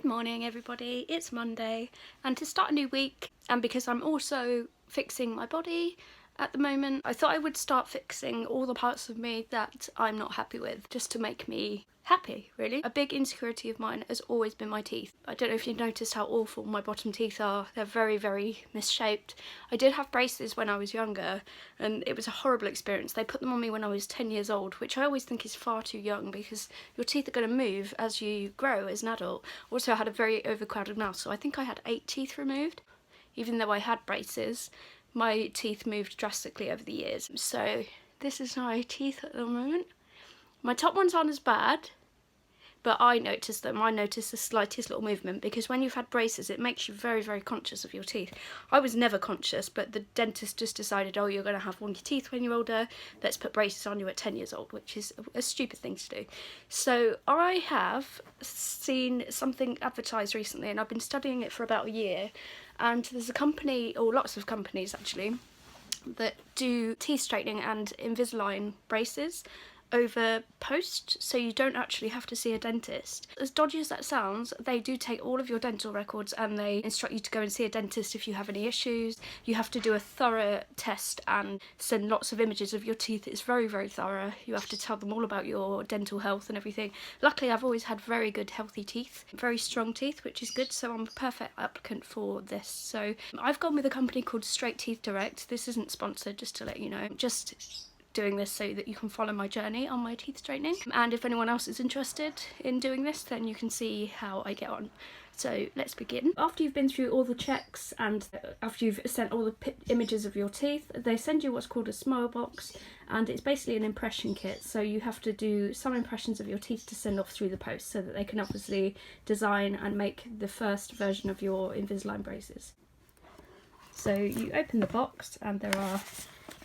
Good morning everybody, it's Monday, and to start a new week, and because I'm also fixing my body at the moment, I thought I would start fixing all the parts of me that I'm not happy with, just to make me happy, really. A big insecurity of mine has always been my teeth. I don't know if you've noticed how awful my bottom teeth are. They're very, very misshaped. I did have braces when I was younger, and it was a horrible experience. They put them on me when I was 10 years old, which I always think is far too young because your teeth are going to move as you grow as an adult. Also, I had a very overcrowded mouth, so I think I had 8 teeth removed. Even though I had braces, my teeth moved drastically over the years. So this is my teeth at the moment. My top ones aren't as bad, but I notice them. I notice the slightest little movement because when you've had braces, it makes you very, very conscious of your teeth. I was never conscious, but the dentist just decided, oh, you're going to have wonky teeth when you're older. Let's put braces on you at 10 years old, which is a stupid thing to do. So I have seen something advertised recently, and I've been studying it for about a year. And there's a company, or lots of companies actually, that do teeth straightening and Invisalign braces over post, so you don't actually have to see a dentist. As dodgy as that sounds, they do take all of your dental records and they instruct you to go and see a dentist if you have any issues. You have to do a thorough test and send lots of images of your teeth. It's very, very thorough. You have to tell them all about your dental health and everything. Luckily, I've always had very good healthy teeth, very strong teeth, which is good, so I'm a perfect applicant for this. So I've gone with a company called Straight Teeth Direct. This isn't sponsored, just to let you know. Just doing this so that you can follow my journey on my teeth straightening, and if anyone else is interested in doing this, then you can see how I get on. So let's begin. After you've been through all the checks and after you've sent all the images of your teeth, they send you what's called a smile box, and it's basically an impression kit. So you have to do some impressions of your teeth to send off through the post so that they can obviously design and make the first version of your Invisalign braces. So you open the box and there are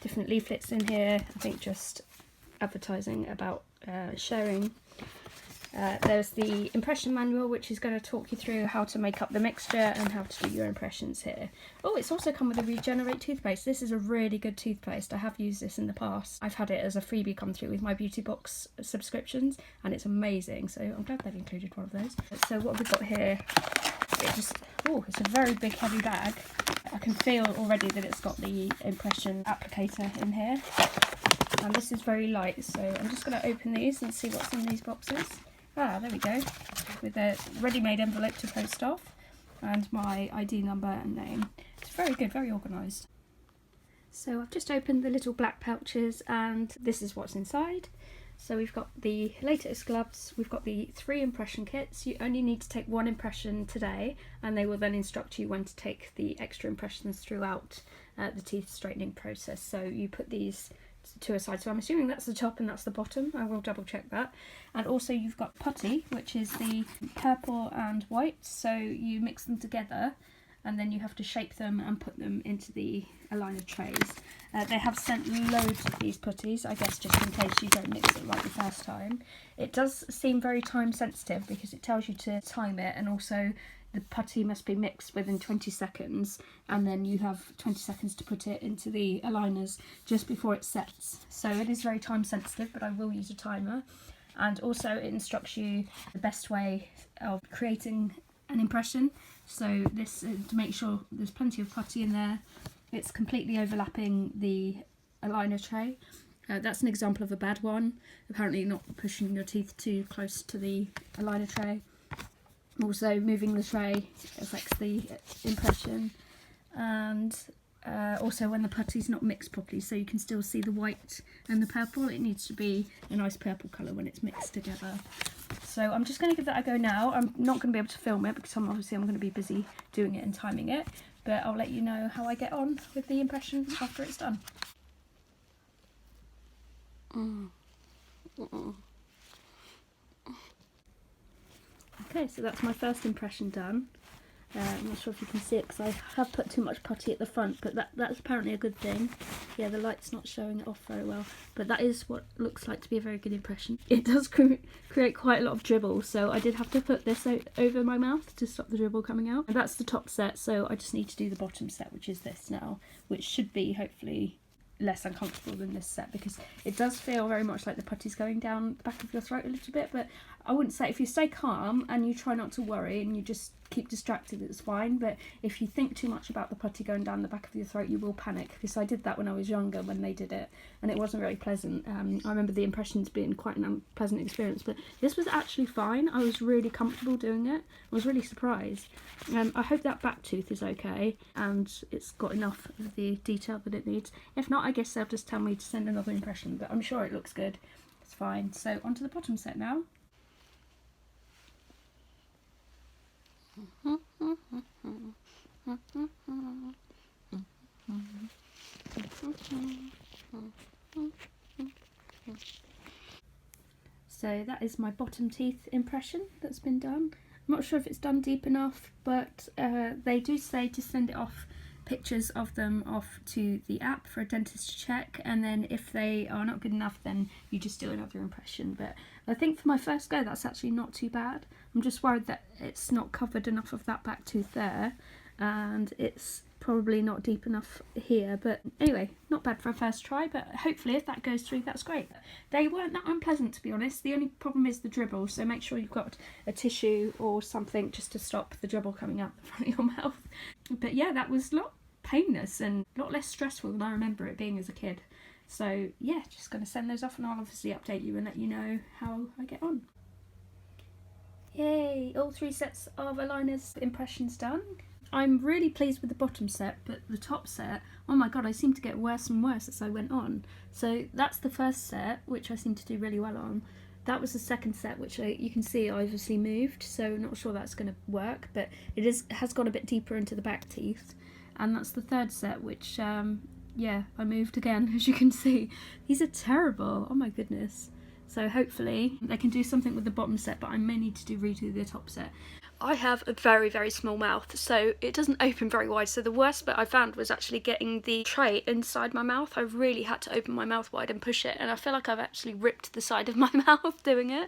different leaflets in here, I think just advertising about sharing. There's the impression manual, which is going to talk you through how to make up the mixture and how to do your impressions here. Oh, it's also come with a Regenerate toothpaste. This is a really good toothpaste. I have used this in the past. I've had it as a freebie come through with my beauty box subscriptions, and it's amazing, so I'm glad they've included one of those. So what we've got here, it's a very big heavy bag. I can feel already that it's got the impression applicator in here, and this is very light, so I'm just going to open these and see what's in these boxes. Ah, there we go, with a ready-made envelope to post off and my ID number and name. It's very good, very organised. So I've just opened the little black pouches and this is what's inside. So we've got the latest gloves, we've got the 3 impression kits. You only need to take 1 impression today, and they will then instruct you when to take the extra impressions throughout the teeth straightening process. So you put these to a side, so I'm assuming that's the top and that's the bottom. I will double check that. And also you've got putty, which is the purple and white, so you mix them together and then you have to shape them and put them into the aligner trays. They have sent loads of these putties, I guess just in case you don't mix it right the first time. It does seem very time sensitive because it tells you to time it, and also the putty must be mixed within 20 seconds, and then you have 20 seconds to put it into the aligners just before it sets. So it is very time sensitive, but I will use a timer. And also it instructs you the best way of creating an impression. So this to make sure there's plenty of putty in there. It's completely overlapping the aligner tray. That's an example of a bad one. Apparently not pushing your teeth too close to the aligner tray. Also moving the tray affects the impression, and also when the putty's not mixed properly, so you can still see the white and the purple. It needs to be a nice purple colour when it's mixed together. So I'm just going to give that a go now. I'm not going to be able to film it because I'm going to be busy doing it and timing it, but I'll let you know how I get on with the impression after it's done. Okay, so that's my first impression done. I'm not sure if you can see it because I have put too much putty at the front, but that's apparently a good thing. Yeah, the light's not showing it off very well, but that is what looks like to be a very good impression. It does create quite a lot of dribble, so I did have to put this over my mouth to stop the dribble coming out. And that's the top set, so I just need to do the bottom set, which is this now, which should be hopefully less uncomfortable than this set, because it does feel very much like the putty's going down the back of your throat a little bit, but I wouldn't say, if you stay calm and you try not to worry and you just keep distracted, it's fine. But if you think too much about the putty going down the back of your throat, you will panic, because I did that when I was younger, when they did it, and it wasn't very pleasant. I remember the impressions being quite an unpleasant experience, but this was actually fine. I was really comfortable doing it. I was really surprised. I hope that back tooth is okay and it's got enough of the detail that it needs. If not, I guess they'll just tell me to send another impression, but I'm sure it looks good. It's fine. So onto the bottom set now. So that is my bottom teeth impression that's been done. I'm not sure if it's done deep enough, but they do say to send it off, pictures of them off to the app for a dentist to check, and then if they are not good enough, then you just do another impression. But I think for my first go, that's actually not too bad. I'm just worried that it's not covered enough of that back tooth there, and it's probably not deep enough here. But anyway, not bad for a first try, but hopefully if that goes through, that's great. They weren't that unpleasant, to be honest. The only problem is the dribble, so make sure you've got a tissue or something just to stop the dribble coming out the front of your mouth. But yeah, that was a lot painless and a lot less stressful than I remember it being as a kid. So yeah, just going to send those off, and I'll obviously update you and let you know how I get on. Yay, all 3 sets of aligners impressions done. I'm really pleased with the bottom set, but the top set, oh my god, I seem to get worse and worse as I went on. So that's the first set, which I seem to do really well on. That was the second set, which you can see I obviously moved, so I'm not sure that's going to work, but it has gone a bit deeper into the back teeth. And that's the third set, which, yeah, I moved again, as you can see. These are terrible, oh my goodness. So hopefully they can do something with the bottom set, but I may need to redo the top set. I have a very, very small mouth, so it doesn't open very wide. So the worst bit I found was actually getting the tray inside my mouth. I really had to open my mouth wide and push it, and I feel like I've actually ripped the side of my mouth doing it.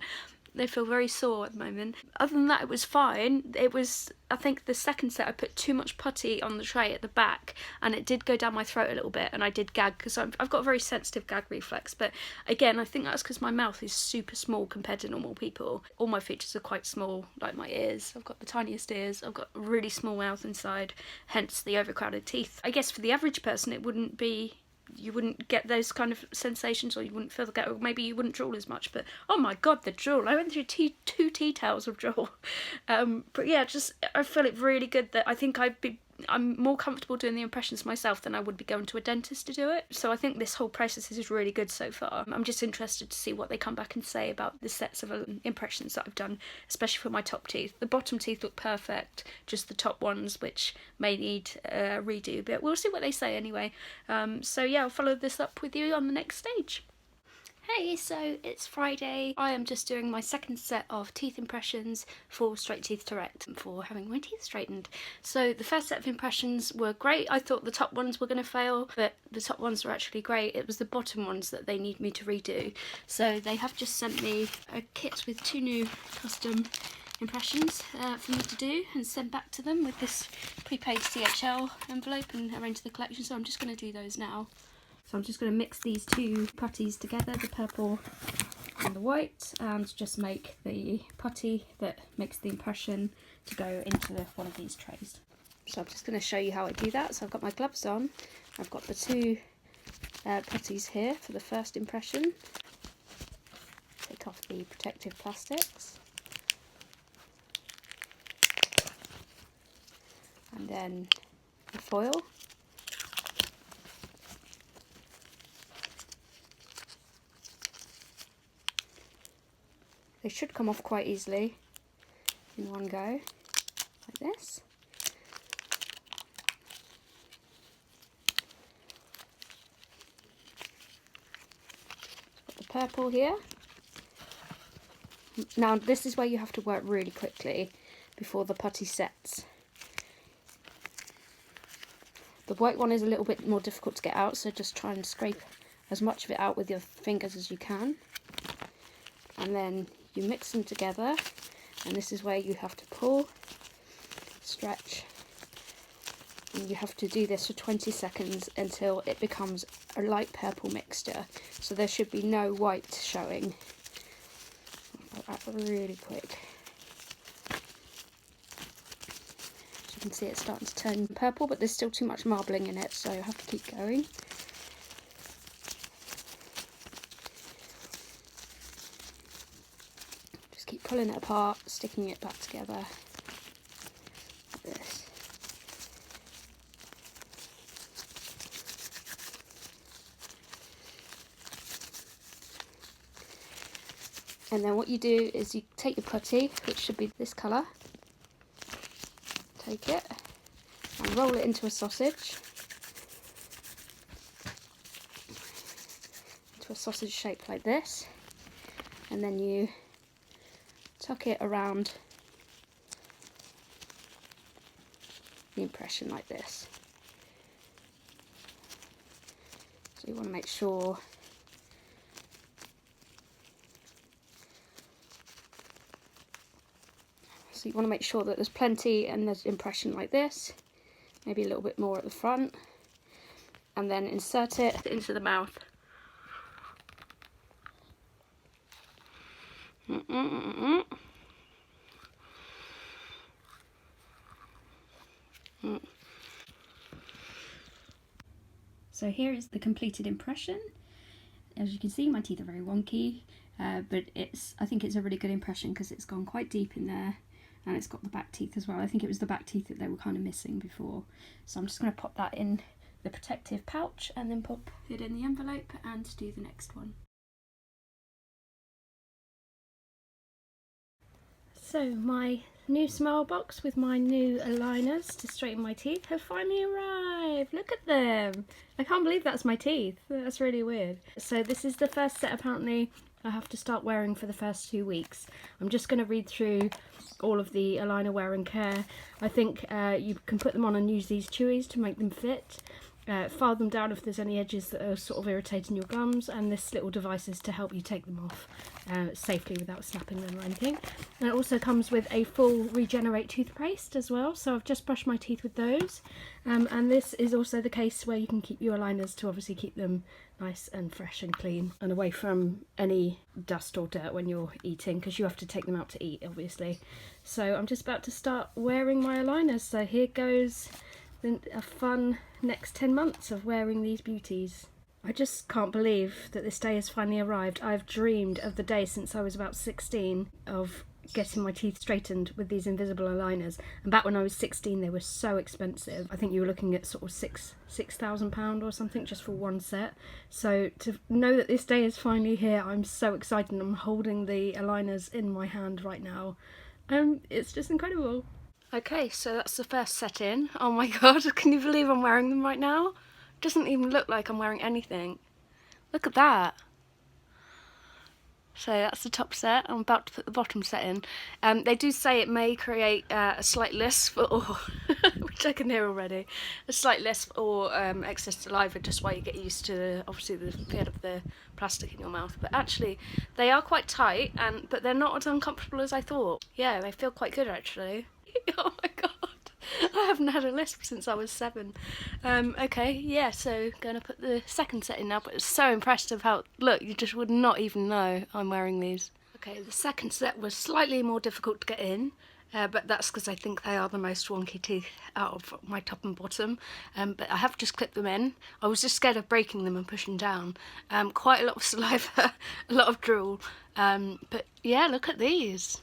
They feel very sore at the moment. Other than that, it was fine. It was, I think the second set I put too much putty on the tray at the back, and it did go down my throat a little bit, and I did gag because I've got a very sensitive gag reflex. But again, I think that's because my mouth is super small compared to normal people. All my features are quite small, like my ears. I've got the tiniest ears. I've got a really small mouth inside, hence the overcrowded teeth. I guess for the average person it wouldn't be, you wouldn't get those kind of sensations, or you wouldn't feel the gut, or maybe you wouldn't drool as much. But oh my god, the drool! I went through two tea towels of drool. But yeah, just I feel it really good that I think I'm more comfortable doing the impressions myself than I would be going to a dentist to do it. So I think this whole process is really good so far. I'm just interested to see what they come back and say about the sets of impressions that I've done, especially for my top teeth. The bottom teeth look perfect, just the top ones which may need a redo, but we'll see what they say anyway. So yeah, I'll follow this up with you on the next stage. Hey, so it's Friday. I am just doing my second set of teeth impressions for Straight Teeth Direct for having my teeth straightened. So the first set of impressions were great. I thought the top ones were going to fail, but the top ones were actually great. It was the bottom ones that they need me to redo. So they have just sent me a kit with 2 new custom impressions for me to do and send back to them with this prepaid CHL envelope and arrange the collection. So I'm just going to do those now. So I'm just going to mix these 2 putties together, the purple and the white, and just make the putty that makes the impression to go into one of these trays. So I'm just going to show you how I do that. So I've got my gloves on, I've got the 2 putties here for the first impression. Take off the protective plastics. And then the foil. They should come off quite easily in one go, like this. Got the purple here. Now this is where you have to work really quickly before the putty sets. The white one is a little bit more difficult to get out, so just try and scrape as much of it out with your fingers as you can. And then you mix them together, and this is where you have to pull, stretch, and you have to do this for 20 seconds until it becomes a light purple mixture. So there should be no white showing. really quick. As you can see, it's starting to turn purple, but there's still too much marbling in it, so I have to keep going. Just keep pulling it apart, sticking it back together like this. And then what you do is you take your putty, which should be this colour, take it and roll it into a sausage, into a sausage shape like this, and then you tuck it around the impression like this. So you want to make sure that there's plenty and there's impression like this, maybe a little bit more at the front, and then insert it into the mouth. So here is the completed impression. As you can see, my teeth are very wonky, but I think it's a really good impression because it's gone quite deep in there, and it's got the back teeth as well. I think it was the back teeth that they were kind of missing before. So I'm just going to pop that in the protective pouch and then pop it in the envelope and do the next one. So my new smile box with my new aligners to straighten my teeth have finally arrived. Look at them. I can't believe that's my teeth. That's really weird. So this is the first set apparently I have to start wearing for the first 2 weeks. I'm just going to read through all of the aligner wear and care. I think you can put them on and use these chewies to make them fit. File them down if there's any edges that are sort of irritating your gums, and this little device is to help you take them off safely without snapping them or anything. And it also comes with a full Regenerate toothpaste as well, so I've just brushed my teeth with those. And this is also the case where you can keep your aligners to obviously keep them nice and fresh and clean and away from any dust or dirt when you're eating, because you have to take them out to eat obviously. So I'm just about to start wearing my aligners, so here goes a fun next 10 months of wearing these beauties. I just can't believe that this day has finally arrived. I've dreamed of the day since I was about 16 of getting my teeth straightened with these invisible aligners, and back when I was 16 they were so expensive. I think you were looking at sort of £6,000 or something just for one set. So to know that this day is finally here, I'm so excited, and I'm holding the aligners in my hand right now. It's just incredible. Okay, so that's the first set in. Oh my god, can you believe I'm wearing them right now? Doesn't even look like I'm wearing anything. Look at that. So that's the top set. I'm about to put the bottom set in. They do say it may create a slight lisp, or which I can hear already, a slight lisp or excess saliva, just while you get used to obviously the feel of the plastic in your mouth. But actually, they are quite tight, but they're not as uncomfortable as I thought. Yeah, they feel quite good actually. Oh my god, I haven't had a lisp since I was 7. Okay, yeah, so gonna put the second set in now, but it's so impressive how, look, you just would not even know I'm wearing these. Okay, the second set was slightly more difficult to get in, but that's because I think they are the most wonky teeth out of my top and bottom. But I have just clipped them in. I was just scared of breaking them and pushing down. Quite a lot of saliva, a lot of drool, but yeah, look at these.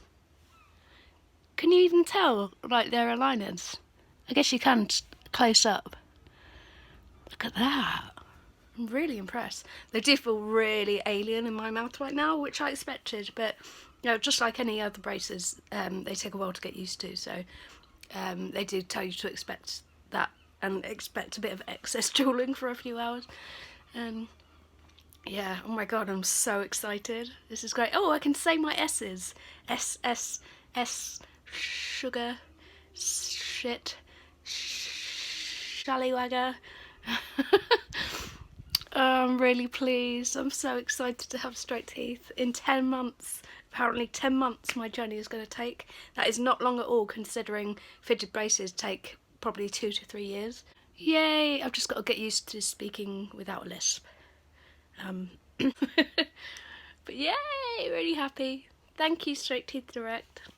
Can you even tell, like, they're aligners? I guess you can close up. Look at that. I'm really impressed. They do feel really alien in my mouth right now, which I expected, but you know, just like any other braces, they take a while to get used to, so they do tell you to expect that and expect a bit of excess drooling for a few hours. Yeah, oh my god, I'm so excited. This is great. Oh, I can say my S's. S, S, S, sugar, shit, shallywagger. I'm really pleased. I'm so excited to have straight teeth in 10 months. Apparently 10 months my journey is going to take. That is not long at all, considering fitted braces take probably 2 to 3 years. Yay! I've just got to get used to speaking without a lisp. But yay! Really happy. Thank you, Straight Teeth Direct.